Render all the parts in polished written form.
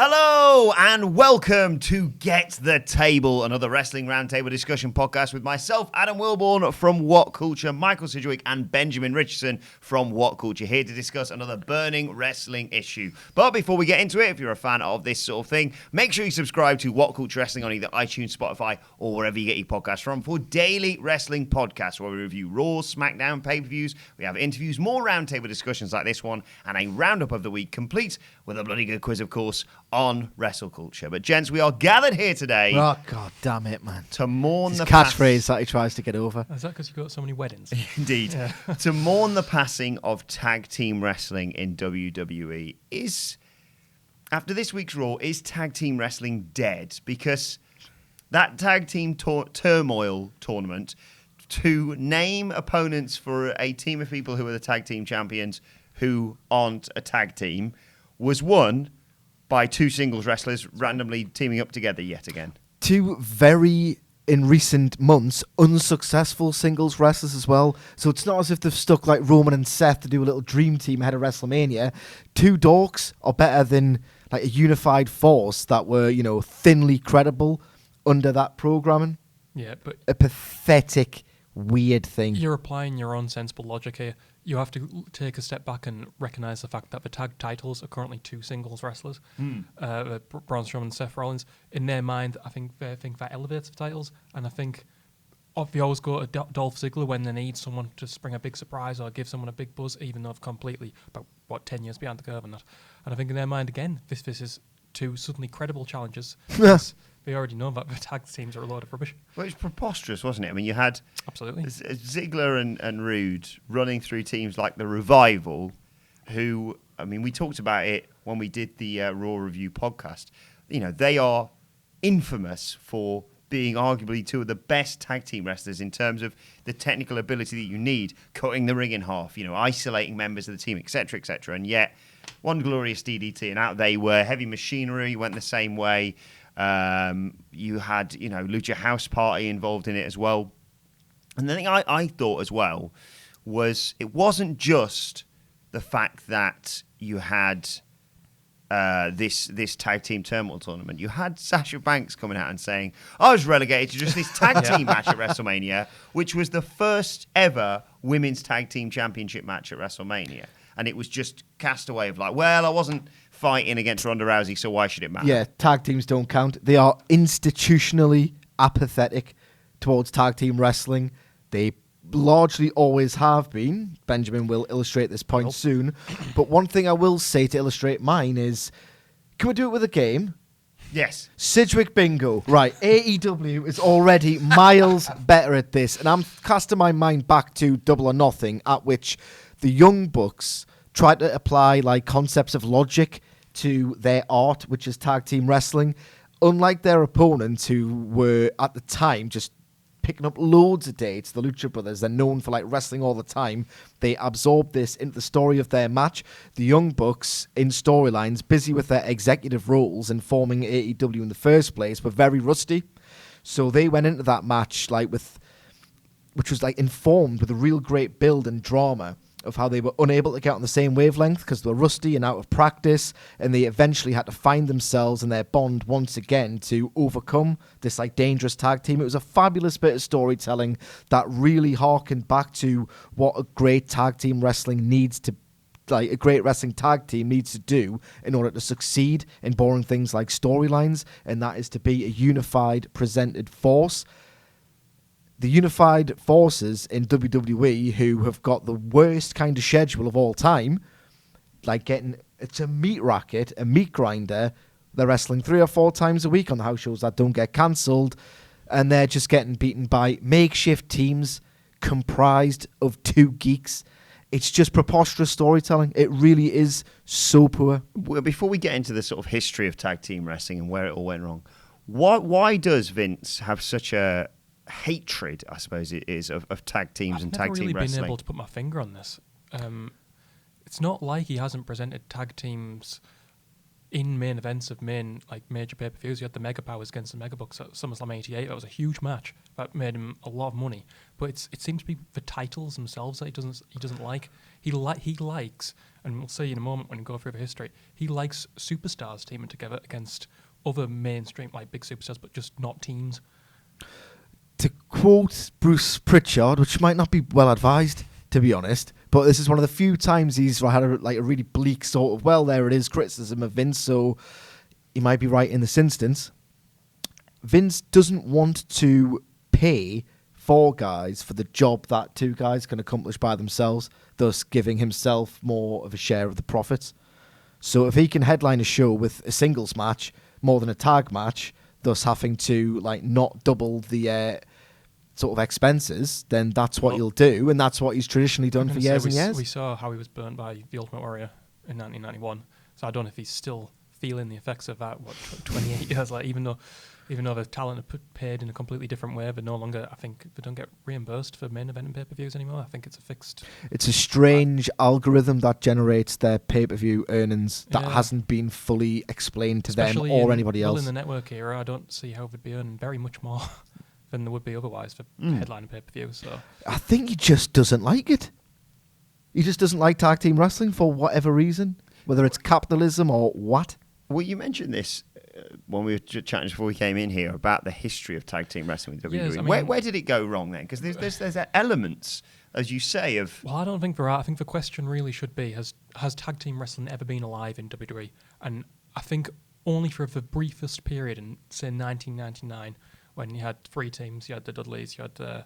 Hello and welcome to Get the Table, another wrestling roundtable discussion podcast with myself, Adam Wilborn from WhatCulture, Michael Sidgwick and Benjamin Richardson from WhatCulture, here to discuss another burning wrestling issue. But before we get into it, if you're a fan of this sort of thing, make sure you subscribe to WhatCulture Wrestling on either iTunes, Spotify, or wherever you get your podcasts from for daily wrestling podcasts where we review Raw, SmackDown, pay-per-views, we have interviews, more roundtable discussions like this one, and a roundup of the week complete with a bloody good quiz, of course, on WrestleCulture. But gents, we are gathered here today. Oh, God damn it, man. To mourn the catchphrase that he tries to get over. Is that because you've got so many weddings? Indeed. Yeah. To mourn the passing of tag team wrestling in WWE. After this week's Raw, is tag team wrestling dead? Because that tag team turmoil tournament, to name opponents for a team of people who are the tag team champions who aren't a tag team, was won by two singles wrestlers randomly teaming up together yet again. Two very, in recent months, unsuccessful singles wrestlers as well. So it's not as if they've stuck like Roman and Seth to do a little dream team ahead of WrestleMania. Two dorks are better than like a unified force that were, you know, thinly credible under that programming. Yeah, but a pathetic, weird thing. You're applying your own sensible logic here. You have to take a step back and recognise the fact that the tag titles are currently two singles wrestlers, Braun Strowman and Seth Rollins. In their mind, I think that elevates the titles, and I think they always go to Dolph Ziggler when they need someone to spring a big surprise or give someone a big buzz, even though they're completely, 10 years behind the curve on that. And I think in their mind, again, this is two suddenly credible challenges. They already know that the tag teams are a load of rubbish. Well, it was preposterous, wasn't it? I mean, you had absolutely Ziggler and Rude running through teams like the Revival, who, I mean, we talked about it when we did the Raw Review podcast. You know, they are infamous for being arguably two of the best tag team wrestlers in terms of the technical ability that you need, cutting the ring in half, you know, isolating members of the team, etc., etc. And yet, one glorious DDT, and out they were. Heavy Machinery went the same way. You had, you know, Lucha House Party involved in it as well. And the thing I thought as well was it wasn't just the fact that you had this tag team turmoil tournament. You had Sasha Banks coming out and saying, I was relegated to just this tag team match at WrestleMania, which was the first ever women's tag team championship match at WrestleMania. And it was just cast away of like, well, I wasn't fighting against Ronda Rousey, so why should it matter? Yeah, tag teams don't count. They are institutionally apathetic towards tag team wrestling. They largely always have been. Benjamin will illustrate this point soon. But one thing I will say to illustrate mine is, can we do it with a game? Yes. Sidgwick Bingo. Right, AEW is already miles better at this. And I'm casting my mind back to Double or Nothing, at which the Young Bucks tried to apply like concepts of logic to their art, which is tag team wrestling. Unlike their opponents, who were at the time just picking up loads of dates, the Lucha Brothers, they're known for like wrestling all the time. They absorbed this into the story of their match. The Young Bucks, in storylines, busy with their executive roles in forming AEW in the first place, were very rusty. So they went into that match like which was like informed with a real great build and drama of how they were unable to get on the same wavelength because they were rusty and out of practice, and they eventually had to find themselves and their bond once again to overcome this like dangerous tag team. It was a fabulous bit of storytelling that really harkened back to what a great tag team wrestling needs to, like a great wrestling tag team needs to do in order to succeed in boring things like storylines, and that is to be a unified presented force. The unified forces in WWE, who have got the worst kind of schedule of all time, like it's a meat racket, a meat grinder. They're wrestling 3 or 4 times a week on the house shows that don't get cancelled, and they're just getting beaten by makeshift teams comprised of 2 geeks. It's just preposterous storytelling. It really is so poor. Well, before we get into the sort of history of tag team wrestling and where it all went wrong, why does Vince have such a hatred, I suppose it is, of tag teams and tag team wrestling? I've never really been able to put my finger on this. It's not like he hasn't presented tag teams in main events of major pay-per-views. You had the Mega Powers against the Mega Bucks at SummerSlam '88. That was a huge match that made him a lot of money. But it seems to be the titles themselves that he doesn't like. He likes, and we'll see in a moment when we go through the history. He likes superstars teaming together against other mainstream like big superstars, but just not teams. To quote Bruce Pritchard, which might not be well advised, to be honest, but this is one of the few times he's had a really bleak sort of, well, there it is, criticism of Vince, so he might be right in this instance. Vince doesn't want to pay 4 guys for the job that 2 guys can accomplish by themselves, thus giving himself more of a share of the profits. So if he can headline a show with a singles match more than a tag match, thus having to not double the sort of expenses, then that's what he'll do, and that's what he's traditionally done for years and years. We saw how he was burnt by the Ultimate Warrior in 1991, so I don't know if he's still feeling the effects of that. 28 years later, even though the talent are paid in a completely different way, but no longer, I think they don't get reimbursed for main event and pay-per-views anymore. I think it's a fixed. It's a strange algorithm that generates their pay-per-view earnings that hasn't been fully explained to them or anybody else. In the network era, I don't see how they'd be earning very much more than there would be otherwise for headline and pay-per-view. So I think he just doesn't like it. He just doesn't like tag team wrestling for whatever reason, whether it's capitalism or what. Well, you mentioned this when we were chatting before we came in here about the history of tag team wrestling with WWE. Yes, I mean, where did it go wrong then? Because there's elements, as you say, of... Well, I don't think there are. I think the question really should be, has tag team wrestling ever been alive in WWE? And I think only for the briefest period in, say, 1999, when you had 3 teams, you had the Dudleys, you had the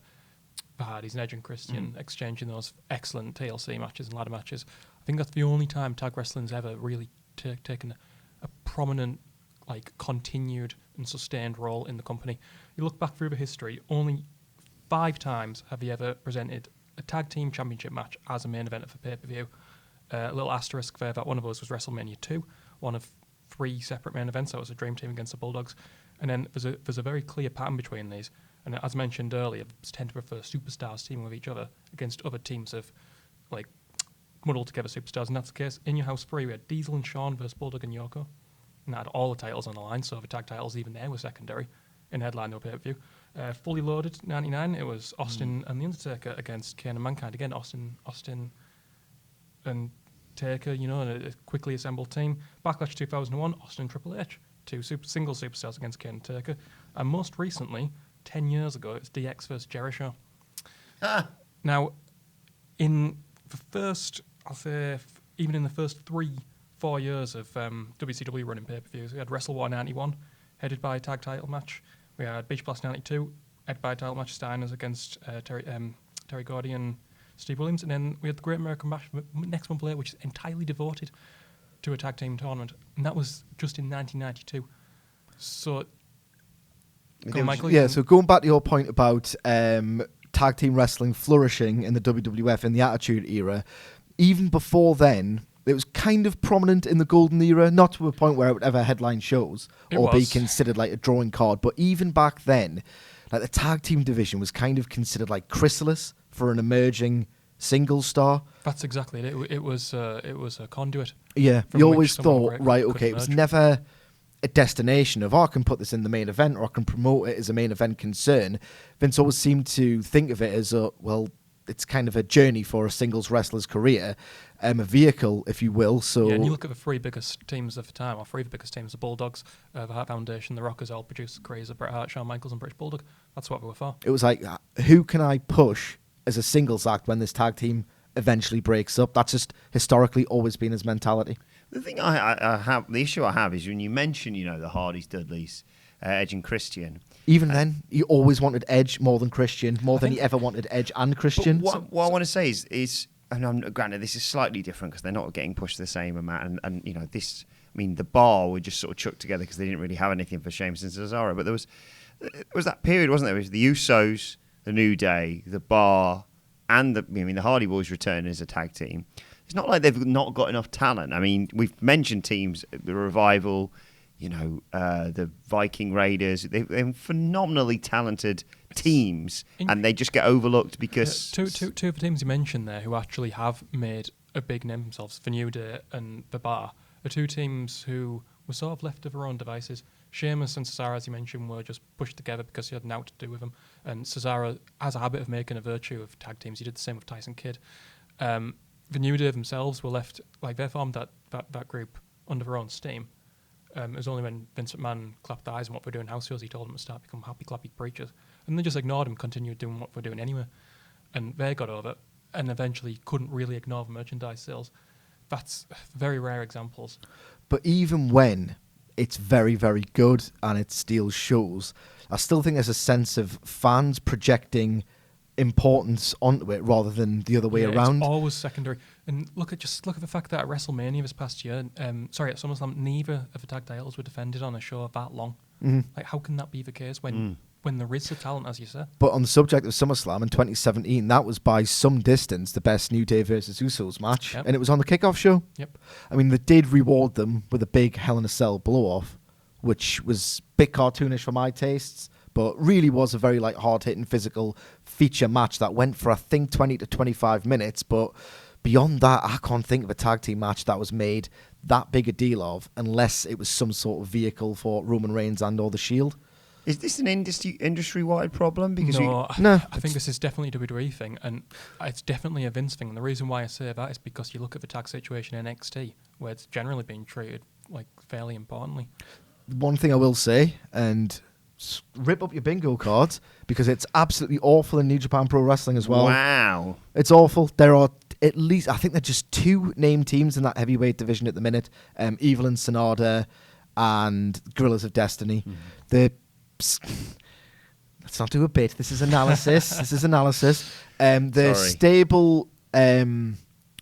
Hardys and Edge and Christian exchanging those excellent TLC matches and ladder matches. I think that's the only time tag wrestling's ever really taken a prominent, continued and sustained role in the company. You look back through the history, only 5 times have you ever presented a tag team championship match as a main event of a pay-per-view. A little asterisk there that one of those was WrestleMania 2, one of 3 separate main events. That was a Dream Team against the Bulldogs. And then there's a very clear pattern between these. And as mentioned earlier, tend to prefer superstars teaming with each other against other teams of muddled together superstars. And that's the case. In Your House 3, we had Diesel and Shawn versus Bulldog and Yoko. And that had all the titles on the line, so the tag titles even there were secondary in headline or pay-per-view. Fully Loaded 99, it was Austin and The Undertaker against Kane and Mankind. Again, Austin and Taker, in a quickly assembled team. Backlash 2001, Austin and Triple H, 2 single superstars against Kane and Taker. And most recently, 10 years ago, it's DX versus Jericho. Now, in the first, I'll say, even in the first 3-4 years of WCW running pay-per-views, we had Wrestle War 91, headed by a tag title match. We had Beach Blast 92, headed by a title match, Steiners against Terry Gordy and Steve Williams. And then we had the Great American Bash next month later, which is entirely devoted to a tag team tournament. And that was just in 1992. So... Michael, so going back to your point about tag team wrestling flourishing in the WWF in the Attitude Era, even before then, it was kind of prominent in the Golden Era, not to a point where it would ever headline shows or be considered like a drawing card, but even back then, the tag team division was kind of considered chrysalis for an emerging single star. That's exactly it. It was a conduit. Yeah, you always thought, it was never a destination of, I can put this in the main event or I can promote it as a main event concern. Vince always seemed to think of it as it's kind of a journey for a singles wrestler's career, a vehicle, if you will. So yeah, and you look at the 3 biggest teams of the time, or 3 of the biggest teams, the Bulldogs, the Hart Foundation, the Rockers, all produced Crazy, Bret Hart, Shawn Michaels and British Bulldog. That's what we were for. It was who can I push as a singles act when this tag team eventually breaks up? That's just historically always been his mentality. The thing I have, the issue I have is when you mention, the Hardys, Dudleys, Edge and Christian. Even then, he always wanted Edge more than Christian, more than he ever wanted Edge and Christian. What I want to say is, and granted, this is slightly different because they're not getting pushed the same amount. And this, the Bar were just sort of chucked together because they didn't really have anything for Sheamus and Cesaro. But there was that period, wasn't there? It was the Usos, the New Day, the Bar, and the Hardy Boys returning as a tag team. It's not like they've not got enough talent. We've mentioned teams, the Revival, the Viking Raiders. They're phenomenally talented teams, and they just get overlooked because... Two of the teams you mentioned there who actually have made a big name themselves, the New Day and the Bar, are 2 teams who were sort of left to their own devices. Sheamus and Cesaro, as you mentioned, were just pushed together because he had nothing to do with them. And Cesaro has a habit of making a virtue of tag teams. He did the same with Tyson Kidd. The New Day themselves were left, like, they formed that group under their own steam. It was only when Vince McMahon clapped eyes on what they're doing house shows, he told them to start become happy clappy preachers. And they just ignored him, continued doing what they're doing anyway. And they got over it, and eventually couldn't really ignore the merchandise sales. That's very rare examples. But even when it's very, very good and it steals shows, I still think there's a sense of fans projecting importance onto it rather than the other way around. It's always secondary. And look at the fact that at WrestleMania this past year, at SummerSlam, neither of the tag titles were defended on a show that long. Like, how can that be the case when there is the talent, as you said? But on the subject of SummerSlam in 2017, that was by some distance the best New Day versus Usos match, and it was on the kickoff show. Yep. I mean, they did reward them with a big Hell in a Cell blow-off, which was a bit cartoonish for my tastes, but really was a very hard-hitting physical feature match that went for, I think, 20 to 25 minutes. But beyond that, I can't think of a tag team match that was made that big a deal of, unless it was some sort of vehicle for Roman Reigns and or the Shield. Is this an industry-wide problem? Because I think this is definitely a WWE thing, and it's definitely a Vince thing. And the reason why I say that is because you look at the tag situation in NXT, where it's generally being treated fairly importantly. One thing I will say, and rip up your bingo cards, because it's absolutely awful in New Japan Pro Wrestling as well. Wow. It's awful. There are at least, I think there are just 2 named teams in that heavyweight division at the minute, Evil and Sonata and Guerrillas of Destiny. Let's not do a bit. This is analysis. The stable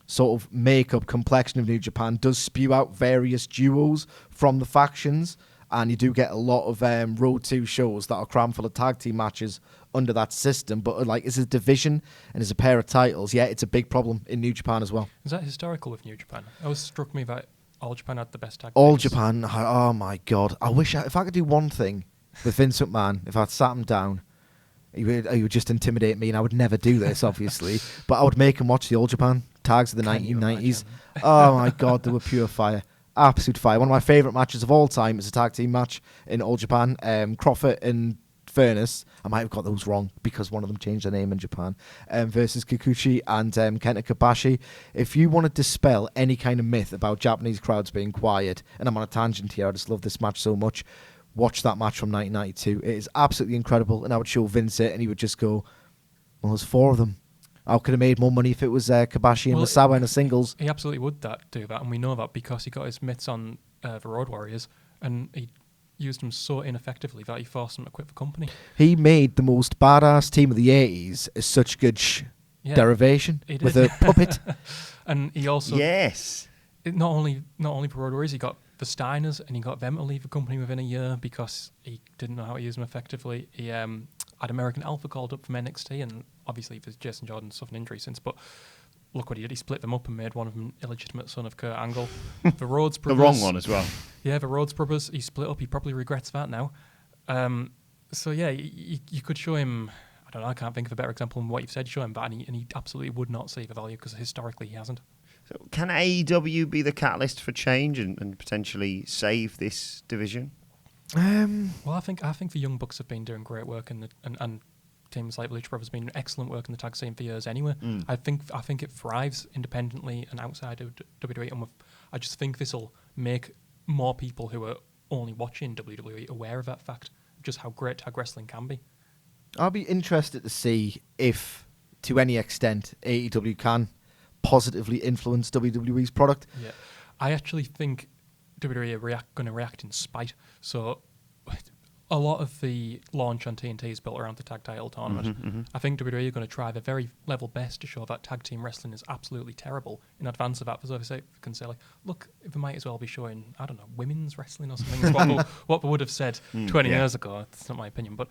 sort of makeup complexion of New Japan does spew out various duos from the factions, and you do get a lot of Road 2 shows that are crammed full of tag team matches under that system. But as a division and as a pair of titles, it's a big problem in New Japan as well. Is that historical with New Japan? It always struck me that All Japan had the best tag All teams. Japan, oh my God. I wish if I could do one thing with Vince McMahon, if I'd sat him down, he would just intimidate me, and I would never do this, obviously. But I would make him watch the All Japan tags of the 1990s. Oh my God, they were pure fire. Absolute fire. One of my favourite matches of all time is a tag team match in All Japan. Crawford and Furnace, I might have got those wrong because one of them changed their name in Japan, versus Kikuchi and Kenta Kobashi. If you want to dispel any kind of myth about Japanese crowds being quiet, and I'm on a tangent here, I just love this match so much, watch that match from 1992. It is absolutely incredible, and I would show Vince it, and he would just go, well, there's 4 of them. I could have made more money if it was Kobashi and Misawa in a singles. He absolutely would do that, and we know that because he got his mitts on the Road Warriors, and he used them so ineffectively that he forced them to quit the company. He made the most badass team of the 80s as such good derivation with a puppet. And he also... Yes. Not only for Road Warriors, he got the Steiners, and he got them to leave the company within a year because he didn't know how to use them effectively. He had American Alpha called up from NXT, and obviously there's Jason Jordan suffered an injury since, but look what he did. He split them up and made one of them illegitimate son of Kurt Angle. The Rhodes Brothers... The wrong one as well. Yeah, the Rhodes Brothers, he split up. He probably regrets that now. So yeah, you could show him... I don't know, I can't think of a better example than what you've said. Show him that, and he absolutely would not see the value because historically he hasn't. So can AEW be the catalyst for change and potentially save this division? Well, I think the Young Bucks have been doing great work, and teams like Lucha Brothers have been doing excellent work in the tag scene for years anyway. I think it thrives independently and outside of WWE, and I just think this will make more people who are only watching WWE aware of that fact, just how great tag wrestling can be. I'll be interested to see if, to any extent, AEW can positively influence WWE's product. Yeah, I actually think WWE are going to react in spite. So a lot of the launch on TNT is built around the tag title tournament. I think WWE are going to try their very level best to show that tag team wrestling is absolutely terrible in advance of that. So they can say, look, they might as well be showing, I don't know, women's wrestling or something. what they would have said 20 years ago. That's not my opinion, but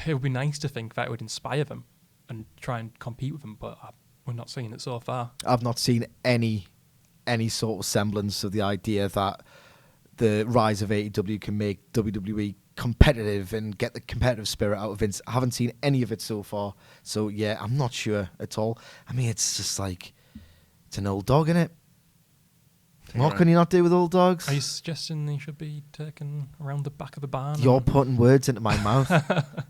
it would be nice to think that it would inspire them and try and compete with them, but we're not seeing it so far. I've not seen any sort of semblance of the idea that the rise of AEW can make WWE competitive and get the competitive spirit out of Vince. I haven't seen any of it so far. So, yeah, I'm not sure at all. I mean, it's just it's an old dog, innit? What can you not do with old dogs? Are you suggesting they should be taken around the back of the barn? You're putting words into my mouth,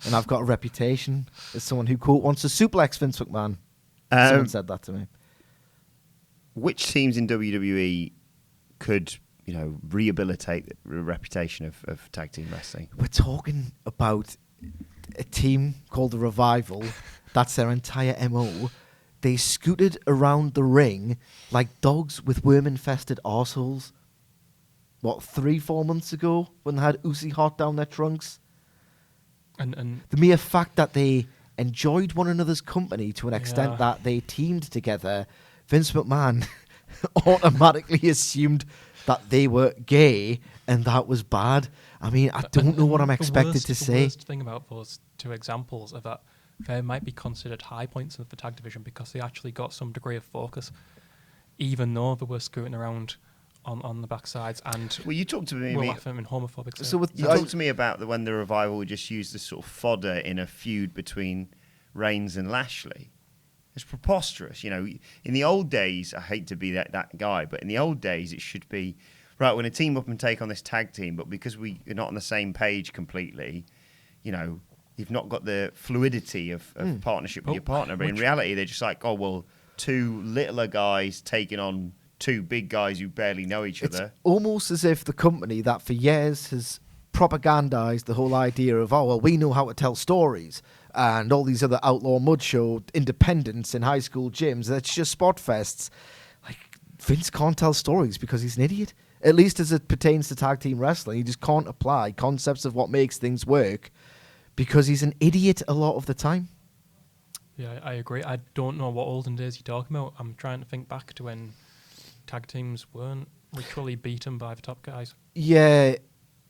and I've got a reputation as someone who wants to suplex Vince McMahon. Someone said that to me. Which teams in WWE could, rehabilitate the reputation of tag team wrestling? We're talking about a team called the Revival. That's their entire MO. They scooted around the ring like dogs with worm-infested arseholes. 3-4 months ago when they had Uzi Hot down their trunks? And The mere fact that they enjoyed one another's company to an extent that they teamed together, Vince McMahon automatically assumed that they were gay, and that was bad. I mean, I don't know what I'm expected to say. The worst thing about those two examples are that they might be considered high points in the tag division because they actually got some degree of focus, even though they were scooting around on the backsides and you talked to me. laughing and homophobic. You talked to me about when the Revival would just use this sort of fodder in a feud between Reigns and Lashley. It's preposterous. In the old days, I hate to be that guy, but in the old days, it should be, right, we're going to team up and take on this tag team, but because we are not on the same page completely, you've not got the fluidity of partnership with your partner. But in reality, they're just like, two littler guys taking on two big guys who barely know each other. It's almost as if the company that for years has propagandized the whole idea of, we know how to tell stories, and all these other outlaw mud show independents in high school gyms, that's just spot fests. Like, Vince can't tell stories because he's an idiot. At least as it pertains to tag team wrestling, he just can't apply concepts of what makes things work because he's an idiot a lot of the time. Yeah, I agree. I don't know what olden days you're talking about. I'm trying to think back to when tag teams weren't ritually beaten by the top guys. Yeah,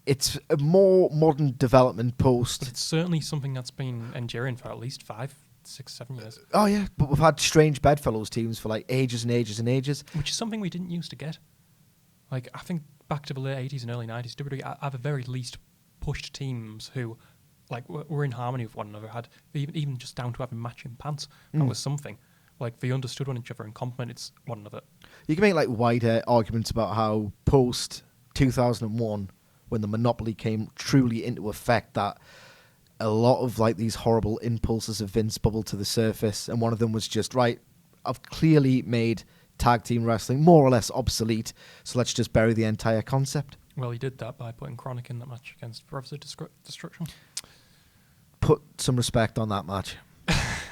it's a more modern development post. But it's certainly something that's been enduring for at least 5, 6, 7 years. Oh, yeah, but we've had strange bedfellows teams for ages and ages and ages. Which is something we didn't used to get. I think back to the late 80s and early 90s, WWE at the very least pushed teams who were in harmony with one another, had even just down to having matching pants. That was something. They understood one each other and complimented one another. You can make wider arguments about how post 2001, when the monopoly came truly into effect, that a lot of these horrible impulses of Vince bubbled to the surface, and one of them was just, right, I've clearly made tag team wrestling more or less obsolete, so let's just bury the entire concept. Well, he did that by putting Chronic in that match against Brothers of Destruction. Put some respect on that match.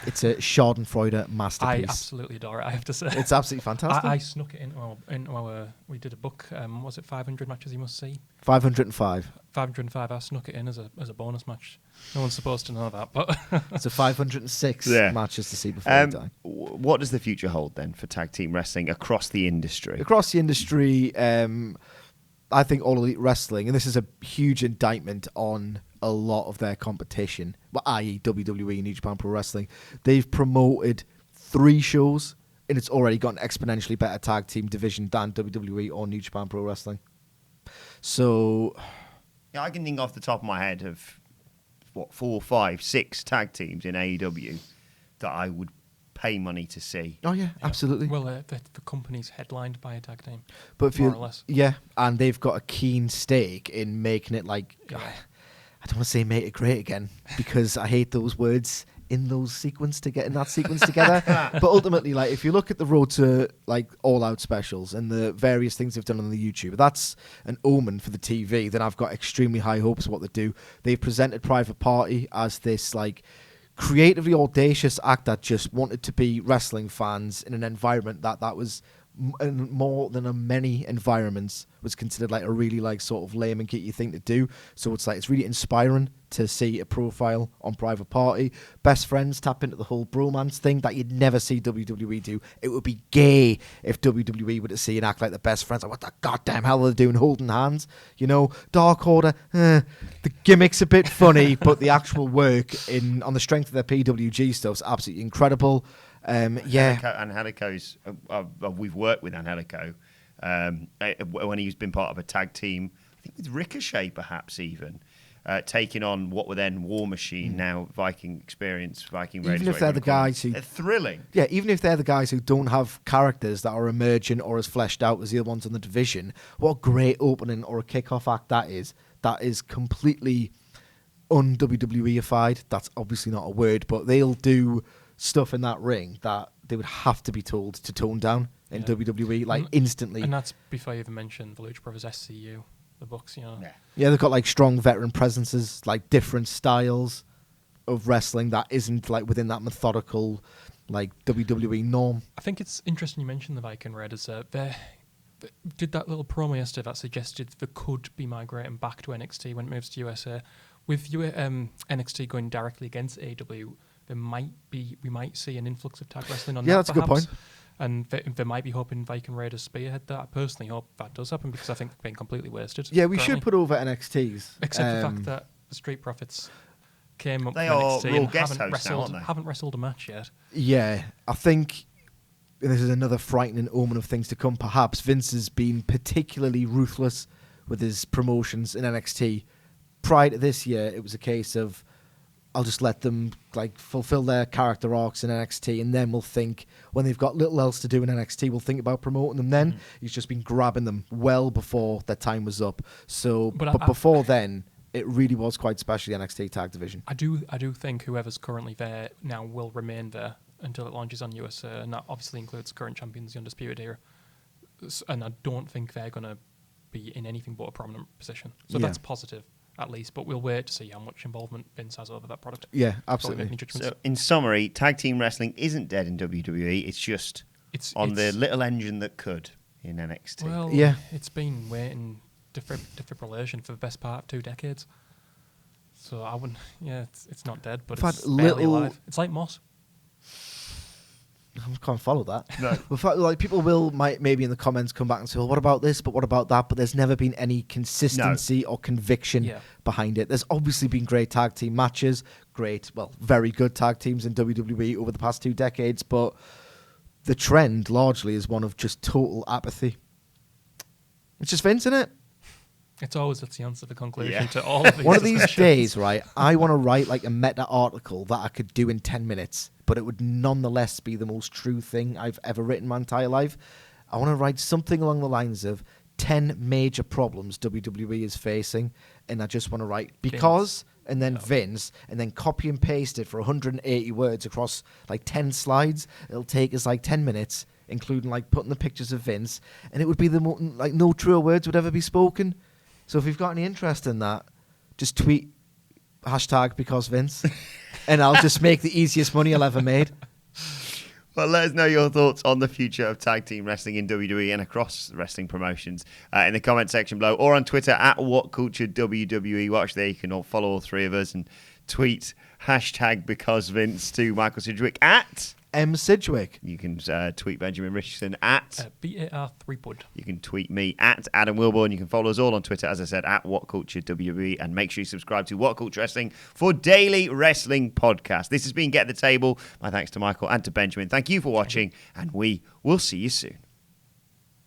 It's a Schadenfreude masterpiece. I absolutely adore it, I have to say. It's absolutely fantastic. I snuck it into our we did a book, was it 500 matches you must see? 505. 505, I snuck it in as a bonus match. No one's supposed to know that, but... It's a 506 matches to see before you die. What does the future hold then for tag team wrestling across the industry? Across the industry, I think All Elite Wrestling, and this is a huge indictment on a lot of their competition, i.e. WWE and New Japan Pro Wrestling, they've promoted 3 shows, and it's already got an exponentially better tag team division than WWE or New Japan Pro Wrestling. So... Yeah, I can think off the top of my head of, 4, 5, 6 tag teams in AEW that I would pay money to see. Oh, yeah, absolutely. Well, the company's headlined by a tag team, but if more or less. Yeah, and they've got a keen stake in making it I don't want to say make it great again because I hate those words in that sequence together. But ultimately, if you look at the road to All Out specials and the various things they've done on the YouTube, that's an omen for the TV. Then I've got extremely high hopes of what they do. They've presented Private Party as this creatively audacious act that just wanted to be wrestling fans in an environment that was in more than many environments was considered a really sort of lame and geeky thing to do. So it's really inspiring to see a profile on Private Party. Best Friends tap into the whole bromance thing that you'd never see WWE do. It would be gay if WWE were to see and act like the Best Friends. What the goddamn hell are they doing holding hands? Dark Order, the gimmick's a bit funny, but the actual work on the strength of their PWG stuff's absolutely incredible. Angelico's, we've worked with Angelico when he's been part of a tag team, I think with Ricochet perhaps even. taking on what were then War Machine, now Viking Experience, Viking Raiders. Even if they're the guys who... They're thrilling. Yeah, even if they're the guys who don't have characters that are emergent or as fleshed out as the other ones in the division, what a great opening or a kick-off act that is. That is completely un-WWE-ified. That's obviously not a word, but they'll do stuff in that ring that they would have to be told to tone down in WWE, like instantly. And that's before you even mention the Lucha Brothers SCU, the Bucks, you know. Yeah, they've got like strong veteran presences, like different styles of wrestling that isn't like within that methodical, like WWE norm. I think it's interesting you mentioned the Viking Raiders. They did that little promo yesterday that suggested they could be migrating back to NXT when it moves to USA. With NXT going directly against AEW, we might see an influx of tag wrestling on that. Yeah, that's perhaps. a good point. And they might be hoping Viking Raiders spearhead that. I personally hope that does happen because I think they've been completely wasted. Yeah, we currently. should put over NXTs. Except the fact that the Street Profits came up They from are NXT real and guest hosts now, aren't they? haven't wrestled a match yet. Yeah, I think this is another frightening omen of things to come. Perhaps Vince has been particularly ruthless with his promotions in NXT. Prior to this year, it was a case of, I'll just let them like fulfill their character arcs in NXT, and then we'll think when they've got little else to do in NXT, we'll think about promoting them. Then he's just been grabbing them well before their time was up. So, but before then, it really was quite special, the NXT tag division. I do think whoever's currently there now will remain there until it launches on USA, and that obviously includes current champions, the Undisputed Era. And I don't think they're going to be in anything but a prominent position. So that's positive, at least. But we'll wait to see how much involvement Vince has over that product. Yeah, absolutely. So, in summary, tag team wrestling isn't dead in WWE. It's just on the little engine that could in NXT. Well, yeah, it's been waiting defibrillation for the best part of 2 decades. So I wouldn't. Yeah, it's not dead, but it's barely alive. It's like Moss. I can't follow that. No. The fact, like, people might maybe in the comments come back and say, well, what about this, but what about that? But there's never been any consistency or conviction behind it. There's obviously been great tag team matches, very good tag teams in WWE over the past 2 decades, but the trend largely is one of just total apathy. It's just Vince, isn't it? It's always that's the answer, the conclusion to all of these. One of these days, right, I want to write like a meta article that I could do in 10 minutes, but it would nonetheless be the most true thing I've ever written my entire life. I want to write something along the lines of 10 major problems WWE is facing, and I just want to write because, and then Vince, and then copy and paste it for 180 words across like 10 slides. It'll take us like 10 minutes, including like putting the pictures of Vince, and it would be like no truer words would ever be spoken. So if you've got any interest in that, just tweet #because Vince, and I'll just make the easiest money I'll ever made. Well, let us know your thoughts on the future of tag team wrestling in WWE and across wrestling promotions in the comment section below, or on Twitter at WhatCultureWWE. Watch there, you can all follow all 3 of us and tweet #because Vince to Michael Sidgwick at M. Sidgwick. You can tweet Benjamin Richardson at BAR3Bud. You can tweet me at Adam Wilborn. You can follow us all on Twitter, as I said, at WhatCultureWWE, and make sure you subscribe to What Culture Wrestling for daily wrestling podcasts. This has been Get the Table. My thanks to Michael and to Benjamin. Thank you for watching, and we will see you soon.